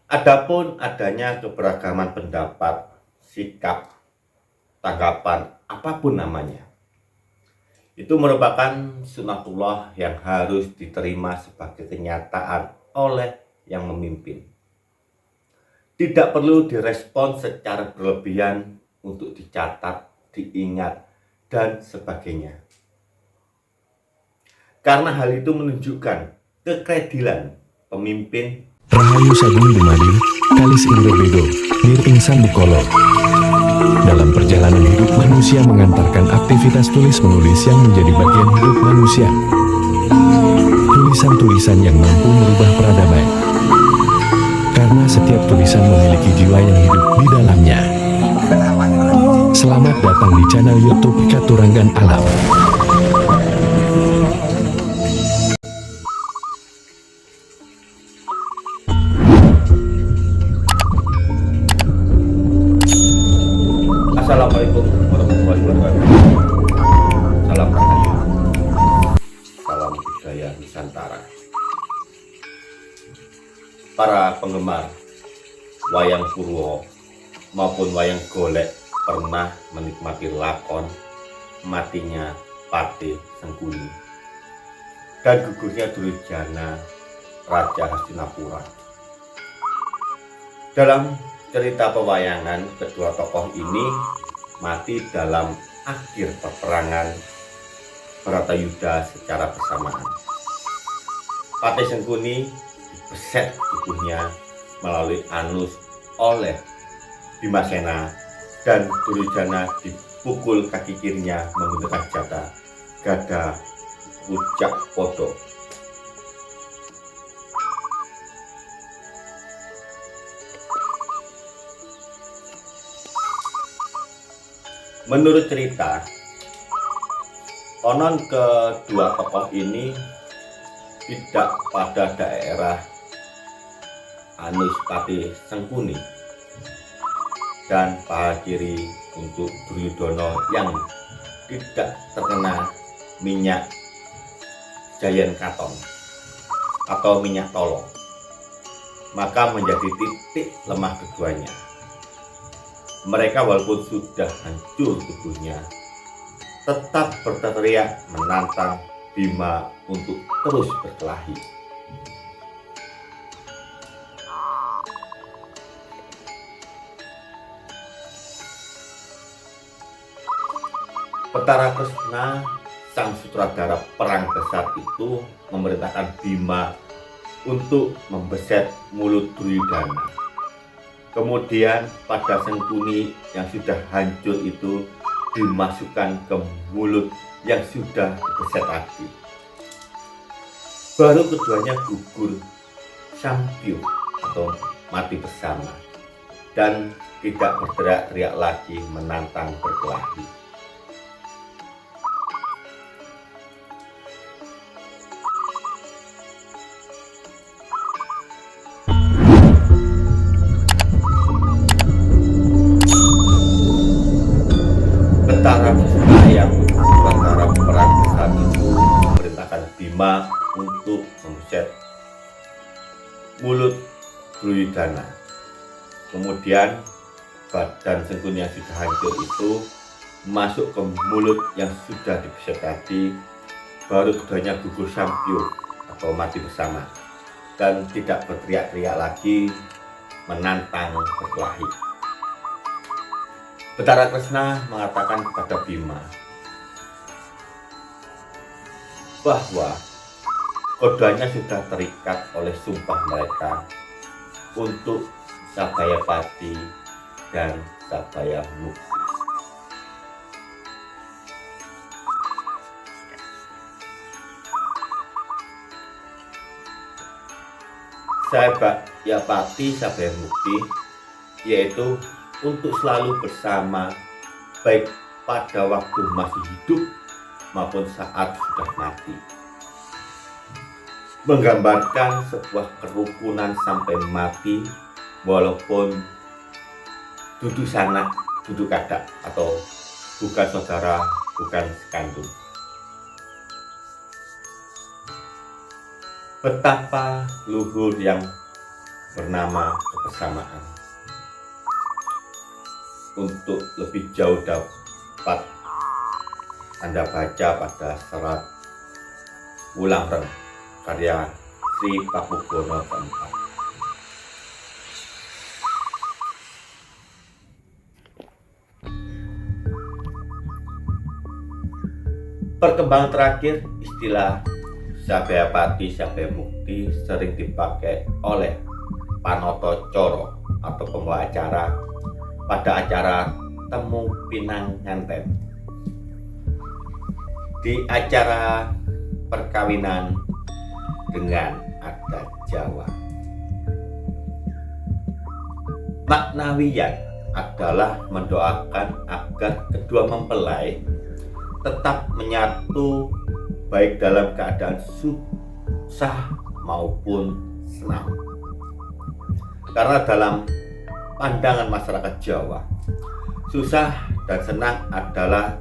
Adapun adanya keberagaman pendapat, sikap, tanggapan, apapun namanya, itu merupakan sunatullah yang harus diterima sebagai kenyataan oleh yang memimpin. Tidak perlu direspon secara berlebihan untuk dicatat, diingat, dan sebagainya. Karena hal itu menunjukkan kekredilan pemimpin. Rahayu Sagung Dumadi, Kalis Ingrebedo, Nir Insan Bukolo. Dalam perjalanan hidup manusia mengantarkan aktivitas tulis-menulis yang menjadi bagian hidup manusia. Tulisan-tulisan yang mampu merubah peradaban. Karena setiap tulisan memiliki jiwa yang hidup di dalamnya. Selamat datang di channel YouTube Katuranggan Alam. Assalamualaikum warahmatullahi wabarakatuh. Salam rahayu, salam budaya Nusantara. Para penggemar wayang Purwo maupun wayang golek pernah menikmati lakon matinya Patih Sengkuni dan gugurnya Durjana Raja Hastinapura. Dalam cerita pewayangan, kedua tokoh ini mati dalam akhir peperangan Bharatayuda secara bersamaan. Patih Sengkuni dibeset tubuhnya melalui anus oleh Bimasena dan Duryudana dipukul kaki kirinya menggunakan gada rujak podo. Menurut cerita, konon kedua tokoh ini tidak pada daerah anus Patih Sengkuni dan paha kiri untuk Duryudana yang tidak terkena minyak Jayan Katon atau minyak tolo, maka menjadi titik lemah keduanya. Mereka walaupun sudah hancur tubuhnya, tetap berteriak menantang Bima untuk terus berkelahi. Betara Kresna, sang sutradara perang besar itu, memerintahkan Bima untuk membeset mulut Duryudana. Kemudian pada Sengkuni yang sudah hancur itu dimasukkan ke mulut yang sudah dibeset lagi. Baru keduanya gugur sampyu atau mati bersama dan tidak berteriak-teriak lagi menantang berkelahi. Betara Kresna yang betara perang besar itu memerintahkan Bima untuk membeset mulut Duryudana. Kemudian badan Sengkuni yang sudah hancur itu masuk ke mulut yang sudah dibeset tadi. Baru keduanya gugur sampyu atau mati bersama dan tidak berteriak-teriak lagi menantang berkelahi. Betara Kresna mengatakan kepada Bima bahwa keduanya sudah terikat oleh sumpah mereka untuk Sabaya Pati dan Sabaya Mukti. Sabaya Pati, Sabaya Mukti yaitu untuk selalu bersama, baik pada waktu masih hidup maupun saat sudah mati. Menggambarkan sebuah kerukunan sampai mati, walaupun duduk sanak, duduk kadak, atau bukan saudara, bukan sekandung. Betapa luhur yang bernama kebersamaan. Untuk lebih jauh dapat Anda baca pada serat Wulang Reng karya Sri Pakubuwono keempat. Perkembangan terakhir, istilah Sabayapati Sabayamukti sering dipakai oleh panoto coro atau pembawa acara pada acara temu pinang nganten, di acara perkawinan dengan adat Jawa. Maknawiyan adalah mendoakan agar kedua mempelai tetap menyatu baik dalam keadaan susah maupun senang. Karena dalam pandangan masyarakat Jawa, susah dan senang adalah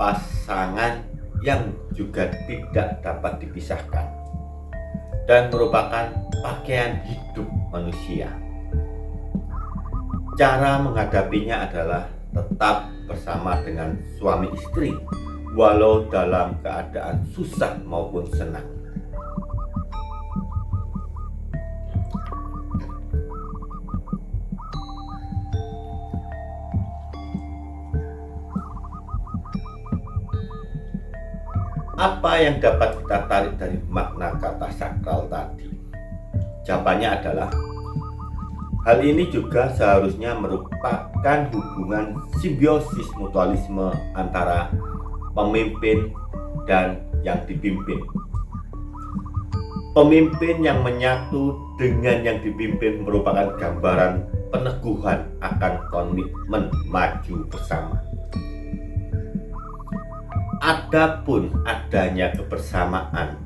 pasangan yang juga tidak dapat dipisahkan dan merupakan pakaian hidup manusia. Cara menghadapinya adalah tetap bersama dengan suami istri walau dalam keadaan susah maupun senang. Apa yang dapat kita tarik dari makna kata sakral tadi? Jawabannya adalah hal ini juga seharusnya merupakan hubungan simbiosis mutualisme antara pemimpin dan yang dipimpin. Pemimpin yang menyatu dengan yang dipimpin merupakan gambaran peneguhan akan komitmen maju bersama. Adapun adanya kebersamaan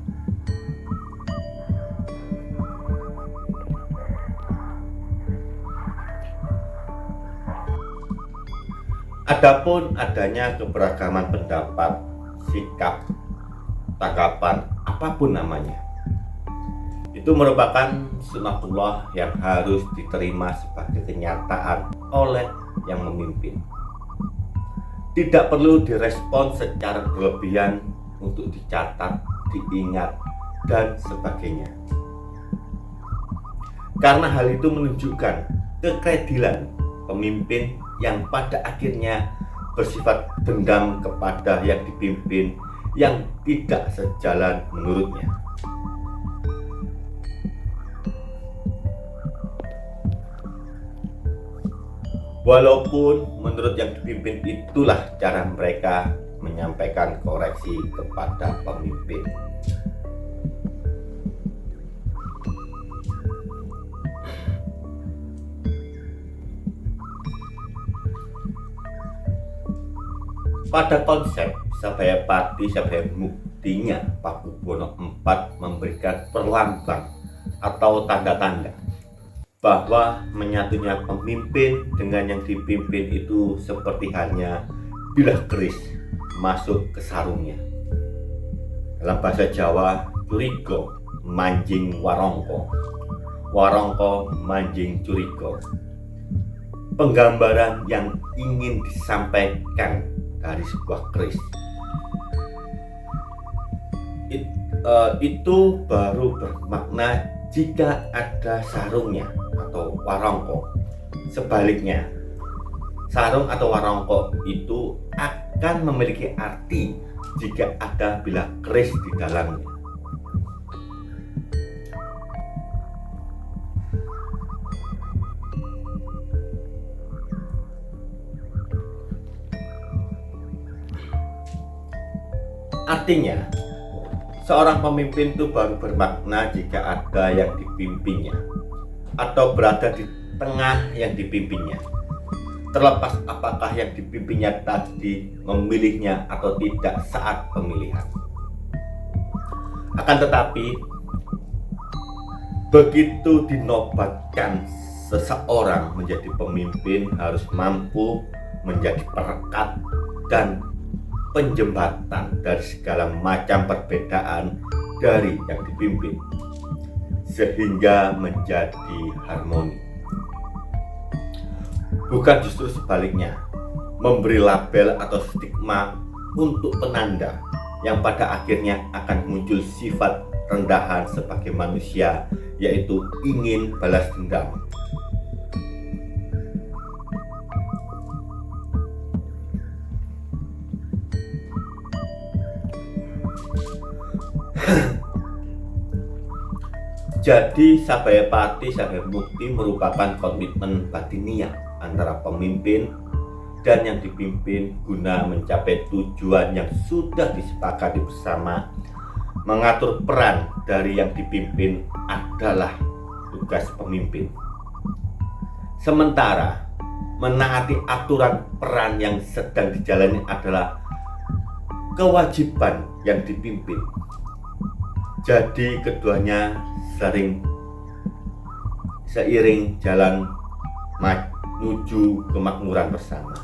keberagaman pendapat, sikap, tanggapan, apapun namanya, itu merupakan sunatullah yang harus diterima sebagai kenyataan oleh yang memimpin. Tidak perlu direspon secara berlebihan untuk dicatat, diingat, dan sebagainya. Karena hal itu menunjukkan kekredilan pemimpin yang pada akhirnya bersifat dendam kepada yang dipimpin yang tidak sejalan menurutnya. Walaupun menurut yang dipimpin itulah cara mereka menyampaikan koreksi kepada pemimpin. Pada konsep Sabayapati Sabayamuktinya, Pakubuwono IV memberikan perlambang atau tanda-tanda bahwa menyatunya pemimpin dengan yang dipimpin itu seperti halnya bilah keris masuk ke sarungnya. Dalam bahasa Jawa, curiga manjing warongko, warongko manjing curiga. Penggambaran yang ingin disampaikan dari sebuah keris itu baru bermakna jika ada sarungnya atau warongko. Sebaliknya, sarung atau warongko itu akan memiliki arti jika ada bilah keris di dalamnya. Artinya, seorang pemimpin itu baru bermakna jika ada yang dipimpinnya atau berada di tengah yang dipimpinnya, terlepas apakah yang dipimpinnya tadi memilihnya atau tidak saat pemilihan. Akan tetapi, begitu dinobatkan seseorang menjadi pemimpin harus mampu menjadi perekat dan penjembatan dari segala macam perbedaan dari yang dipimpin sehingga menjadi harmoni. bukan justru sebaliknya, memberi label atau stigma untuk penanda yang pada akhirnya akan muncul sifat rendahan sebagai manusia, yaitu ingin balas dendam. Jadi Sabayapati Sabayamukti merupakan komitmen batiniah antara pemimpin dan yang dipimpin guna mencapai tujuan yang sudah disepakati bersama. Mengatur peran dari yang dipimpin adalah tugas pemimpin. Sementara menaati aturan peran yang sedang dijalani adalah kewajiban yang dipimpin. Jadi keduanya seiring jalan menuju kemakmuran bersama.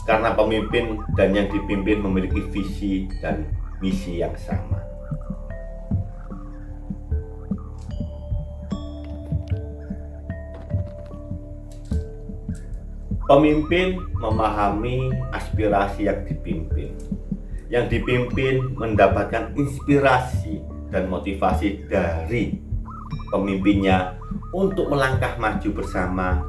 Karena pemimpin dan yang dipimpin memiliki visi dan misi yang sama. Pemimpin memahami aspirasi yang dipimpin. Yang dipimpin mendapatkan inspirasi dan motivasi dari pemimpinnya untuk melangkah maju bersama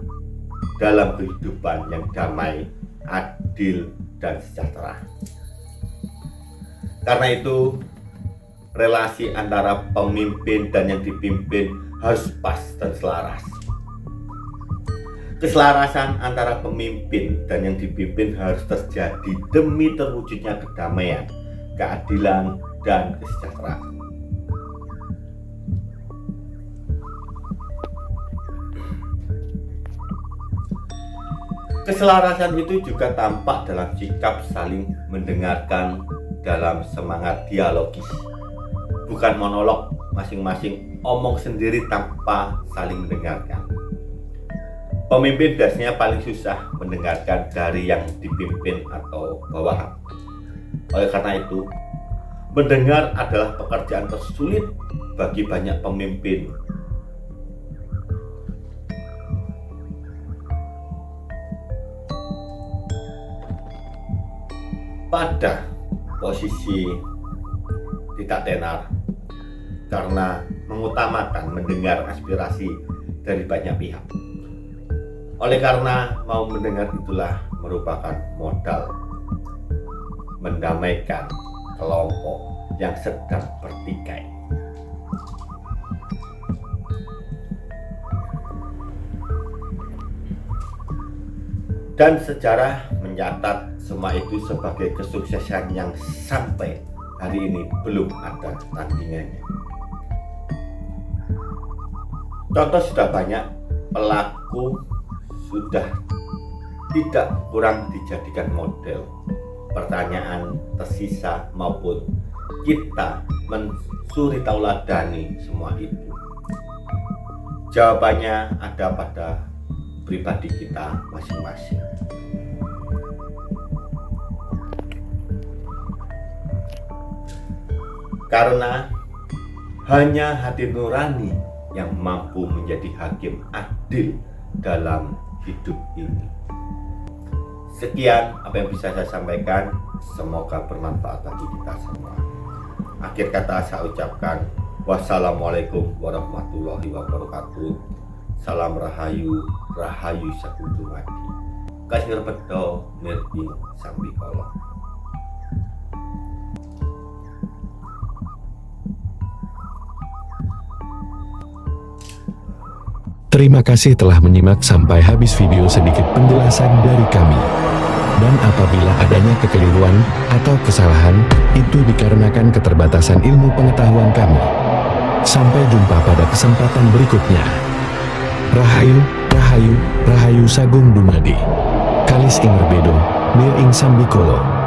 dalam kehidupan yang damai, adil, dan sejahtera. Karena itu, relasi antara pemimpin dan yang dipimpin harus pas dan selaras. Keselarasan antara pemimpin dan yang dipimpin harus terjadi demi terwujudnya kedamaian, keadilan, dan kesejahteraan. Keselarasan itu juga tampak dalam sikap saling mendengarkan dalam semangat dialogis, bukan monolog masing-masing omong sendiri tanpa saling mendengarkan. Pemimpin biasanya paling susah mendengarkan dari yang dipimpin atau bawahan. Oleh karena itu, mendengar adalah pekerjaan tersulit bagi banyak pemimpin. Pada posisi tidak tenar karena mengutamakan mendengar aspirasi dari banyak pihak. Oleh karena mau mendengar itulah merupakan modal mendamaikan kelompok yang sedang bertikai. Dan sejarah mencatat semua itu sebagai kesuksesan yang sampai hari ini belum ada tandingannya. Contoh sudah banyak, pelaku sudah tidak kurang dijadikan model. Pertanyaan tersisa maupun kita mensuri tauladani semua itu. Jawabannya ada pada pribadi kita masing-masing. Karena hanya hati nurani yang mampu menjadi hakim adil dalam hidup ini. Sekian apa yang bisa saya sampaikan, semoga bermanfaat bagi kita semua. Akhir kata saya ucapkan wassalamualaikum warahmatullahi wabarakatuh. Salam rahayu, rahayu sakunjungadi. Kasih bedo mireng sambikala. Terima kasih telah menyimak sampai habis video. Sedikit penjelasan dari kami. Dan apabila adanya kekeliruan atau kesalahan, itu dikarenakan keterbatasan ilmu pengetahuan kami. Sampai jumpa pada kesempatan berikutnya. Rahayu, rahayu, rahayu sagung dumadi. Kalis ing rebedo, mir ing sambikolo.